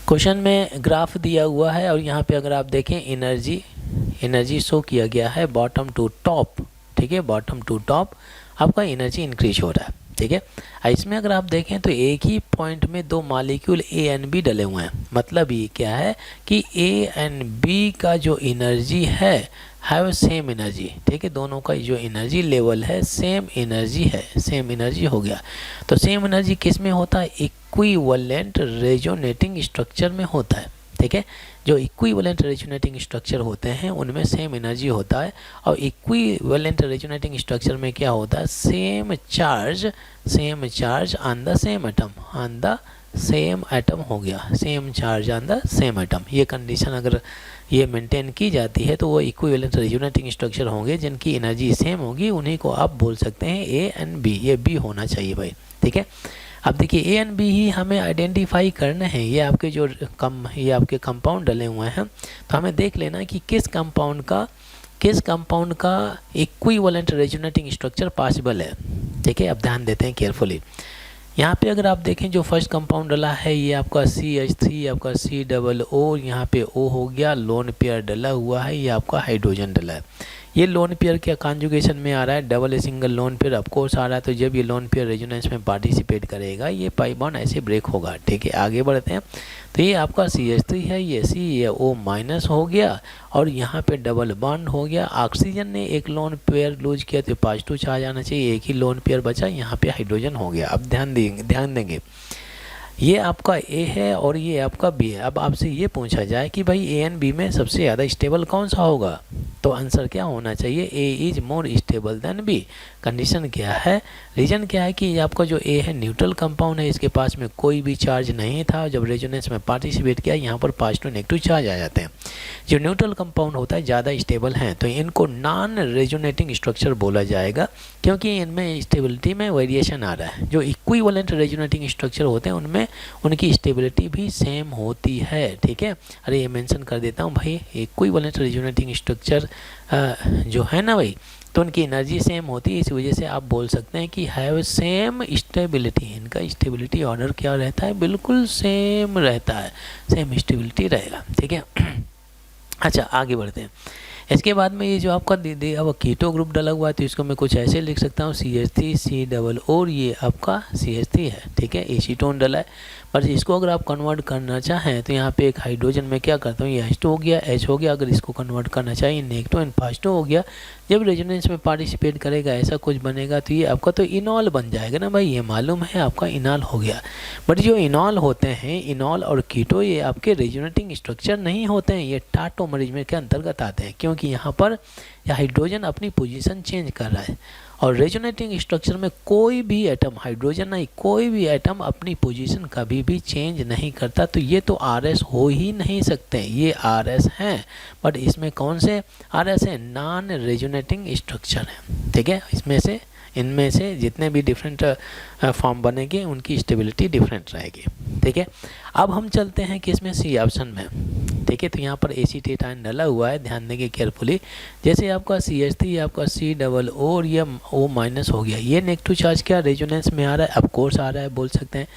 Question में graph दिया हुआ है और यहाँ पे अगर आप देखें एनर्जी शो किया गया है बॉटम टू टॉप, ठीक है, बॉटम टू टॉप आपका एनर्जी इंक्रीज हो रहा है, ठीक है। इसमें अगर आप देखें तो एक ही पॉइंट में दो मॉलिक्यूल ए एंड बी डले हुए हैं, मतलब ये क्या है कि ए एंड बी का जो एनर्जी है हैव सेम एनर्जी, ठीक है, दोनों का जो एनर्जी लेवल है सेम एनर्जी है, सेम एनर्जी हो गया। तो सेम एनर्जी किस में होता है? इक्विवेलेंट रेजोनेटिंग स्ट्रक्चर में होता है, ठीक है। जो इक्विवेलेंट रेजोनेटिंग स्ट्रक्चर होते हैं उनमें सेम एनर्जी होता है, और इक्विवेलेंट रेजोनेटिंग स्ट्रक्चर में क्या होता है? Same charge on the same atom, on the same atom हो गया, same charge on the same atom. ये कंडीशन अगर ये मेंटेन की जाती है तो वो इक्विवेलेंट रेजोनेटिंग स्ट्रक्चर होंगे जिनकी एनर्जी सेम होगी, उन्हीं को आप बोल सकते हैं ए एंड बी। ये बी होना चाहिए भाई, ठीक है। अब देखिए ए एंड बी ही हमें आइडेंटिफाई करना है। ये आपके जो ये आपके कंपाउंड डले हुए हैं, तो हमें देख लेना कि किस कंपाउंड का इक्विवेलेंट रेजोनेटिंग स्ट्रक्चर पॉसिबल है, ठीक है। अब ध्यान देते हैं केयरफुली। यहाँ पे अगर आप देखें जो फर्स्ट कंपाउंड डला है ये आपका CH3, आपका COO, यहाँ पे O हो गया, लोन पेयर डला हुआ है, ये आपका हाइड्रोजन डला है। ये लोन पेयर क्या कॉन्जुगेशन में आ रहा है? Double single lone pair of course आ रहा है। तो जब ये लोन पेयर रेजोनेंस में पार्टिसिपेट करेगा ये पाई बॉन्ड ऐसे ब्रेक होगा, ठीक है। आगे बढ़ते हैं तो ये आपका CH3 है, ये O माइनस हो गया और यहाँ पे डबल बॉन्ड हो गया। ऑक्सीजन ने एक लोन पेयर लूज किया तो पॉजिटिव चार्ज आना चाहिए, एक ही लोन पेयर बचा, यहाँ पे हाइड्रोजन हो गया। अब ध्यान देंगे ये आपका ए है और ये आपका बी है। अब आपसे ये पूछा जाए कि भाई ए एंड बी में सबसे ज़्यादा स्टेबल कौन सा होगा, तो आंसर क्या होना चाहिए? A is more stable than b. Condition क्या है, रीजन क्या है कि ये आपका जो ए है न्यूट्रल कंपाउंड है, इसके पास में कोई भी चार्ज नहीं था, जब रेजोनेंस में पार्टिसिपेट किया यहाँ पर पॉजिटिव नेगेटिव चार्ज आ जाते हैं। जो न्यूट्रल कंपाउंड होता है ज़्यादा स्टेबल हैं तो इनको नॉन रेजोनेटिंग स्ट्रक्चर बोला जाएगा, क्योंकि इनमें स्टेबिलिटी में वेरिएशन आ रहा है। जो इक्विवेलेंट रेजोनेटिंग स्ट्रक्चर होते हैं उनमें उनकी स्टेबिलिटी भी सेम होती है, ठीक है। अरे ये मेंशन कर देता हूँ भाई, इक्विवेलेंट रेजोनेटिंग स्ट्रक्चर जो है ना भाई, तो उनकी एनर्जी सेम होती है, इस वजह से आप बोल सकते हैं कि हैव सेम स्टेबिलिटी। इनका स्टेबिलिटी ऑर्डर क्या रहता है? बिल्कुल सेम रहता है, सेम स्टेबिलिटी रहेगा, ठीक है। अच्छा आगे बढ़ते हैं। इसके बाद में ये जो आपका अब कीटो ग्रुप डला हुआ है तो इसको मैं कुछ ऐसे लिख सकता हूँ CH3 और ये आपका CH3 है, ठीक है, एसीटोन डला है। पर इसको अगर आप कन्वर्ट करना चाहें तो यहाँ पे एक हाइड्रोजन में क्या करता हूँ, ये H2 हो गया, H हो गया। अगर इसको कन्वर्ट करना चाहिए नेगेटिव एंड पॉजिटिव हो गया, जब रेजोनेंस में पार्टिसिपेट करेगा ऐसा कुछ बनेगा तो ये आपका तो इनॉल बन जाएगा ना भाई, ये मालूम है आपका इनॉल हो गया। बट जो इनॉल होते हैं, इनॉल और कीटो, ये आपके रेजोनेटिंग स्ट्रक्चर नहीं होते हैं, ये टाटोमरीज के अंतर्गत आते हैं, क्योंकि यहाँ पर हाइड्रोजन अपनी पोजीशन चेंज कर रहा है और रेजोनेटिंग स्ट्रक्चर में कोई भी एटम, हाइड्रोजन नहीं, कोई भी एटम अपनी पोजीशन कभी भी चेंज नहीं करता। तो ये तो RS हो ही नहीं सकते, ये RS हैं। बट इसमें कौन से RS हैं? नॉन रेजोनेटिंग स्ट्रक्चर है, ठीक है। इनमें से जितने भी डिफरेंट फॉर्म बनेंगे उनकी स्टेबिलिटी डिफरेंट रहेगी, ठीक है। अब हम चलते हैं कि इसमें सी ऑप्शन में, ठीक है। तो यहाँ पर एसीटेट डला हुआ है, ध्यान देंगे केयरफुली। जैसे आपका CH3 आपका COO और ये O माइनस हो गया, ये नेगेटिव चार्ज क्या रेजोनेंस में आ रहा है? ऑफ कोर्स आ रहा है, बोल सकते हैं,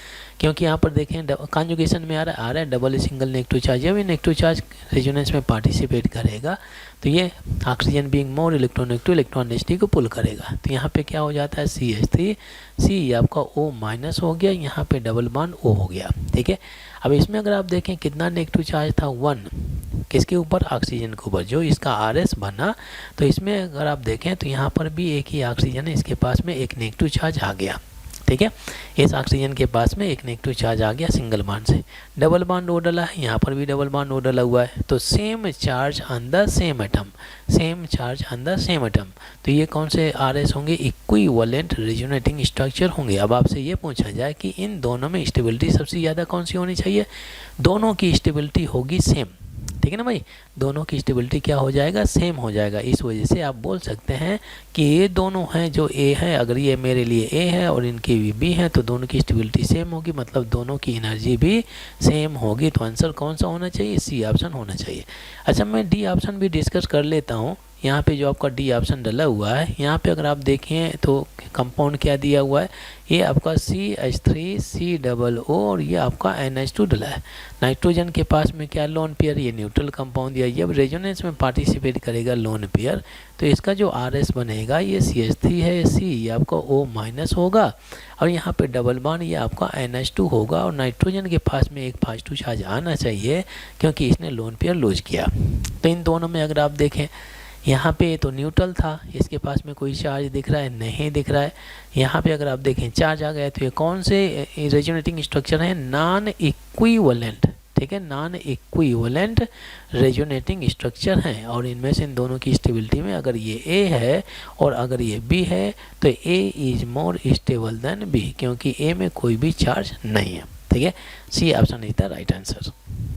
क्योंकि यहाँ पर देखें कॉन्जुगेशन में आ रहा है डबल सिंगल नेगेटिव चार्ज। जब ये नेगेटिव चार्ज रेजोनेंस में पार्टिसिपेट करेगा तो ये oxygen being more electronegative electron density को पुल करेगा। तो यहाँ पे क्या हो जाता है? CH3 C आपका O माइनस हो गया, यहाँ पे डबल बॉन्ड O हो गया, ठीक है। अब इसमें अगर आप देखें कितना नेगेटिव चार्ज था? 1, किसके ऊपर? ऑक्सीजन के ऊपर, जो इसका RS बना। तो इसमें अगर आप देखें तो यहाँ पर भी एक ही ऑक्सीजन है, इसके पास में एक नेगेटिव चार्ज आ गया, ठीक है। इस ऑक्सीजन के पास में एक नेगेटिव चार्ज आ गया सिंगल बॉन्ड से, डबल बॉन्ड O डला है, यहाँ पर भी डबल बॉन्ड O डला हुआ है। तो same charge on the same atom, same charge on the same atom, तो ये कौन से RS होंगे? इक्विवेलेंट रेजोनेटिंग स्ट्रक्चर होंगे। अब आपसे ये पूछा जाए कि इन दोनों में स्टेबिलिटी सबसे ज़्यादा कौन सी होनी चाहिए? दोनों की स्टेबिलिटी होगी सेम, ठीक है ना भाई, दोनों की स्टेबिलिटी क्या हो जाएगा? सेम हो जाएगा। इस वजह से आप बोल सकते हैं कि ये दोनों हैं, जो A है, अगर ये मेरे लिए A है और इनकी भी B है तो दोनों की स्टेबिलिटी सेम होगी, मतलब दोनों की एनर्जी भी सेम होगी। तो आंसर कौन सा होना चाहिए? C ऑप्शन होना चाहिए। अच्छा मैं D ऑप्शन भी डिस्कस कर लेता हूँ यहाँ पे जो आपका डी ऑप्शन डला हुआ है, यहाँ पे अगर आप देखें तो कंपाउंड क्या दिया हुआ है, ये आपका CH3COO और ये आपका NH2 डला है। नाइट्रोजन के पास में क्या लोन पेयर, ये न्यूट्रल कंपाउंड दिया। जब रेजोनेंस में पार्टिसिपेट करेगा लोन पेयर तो इसका जो RS बनेगा ये CH3 है, C ये आपका O- होगा और यहाँ पे डबल बॉन्ड ये आपका NH2 होगा और नाइट्रोजन के पास में एक पॉजिटिव चार्ज आना चाहिए क्योंकि इसने लोन पेयर लूज किया। तो इन दोनों में अगर आप देखें, यहाँ पे तो न्यूट्रल था, इसके पास में कोई चार्ज दिख रहा है, नहीं दिख रहा है। यहाँ पे अगर आप देखें चार्ज आ गया, तो ये कौन से रेजोनेटिंग स्ट्रक्चर है, नॉन इक्विवेलेंट, ठीक है, नॉन इक्विवेलेंट रेजोनेटिंग स्ट्रक्चर हैं। और इनमें से इन दोनों की स्टेबिलिटी में अगर ये A है और अगर ये B है तो A is more stable then B, क्योंकि A में कोई भी चार्ज नहीं है, ठीक है। C option is the right answer.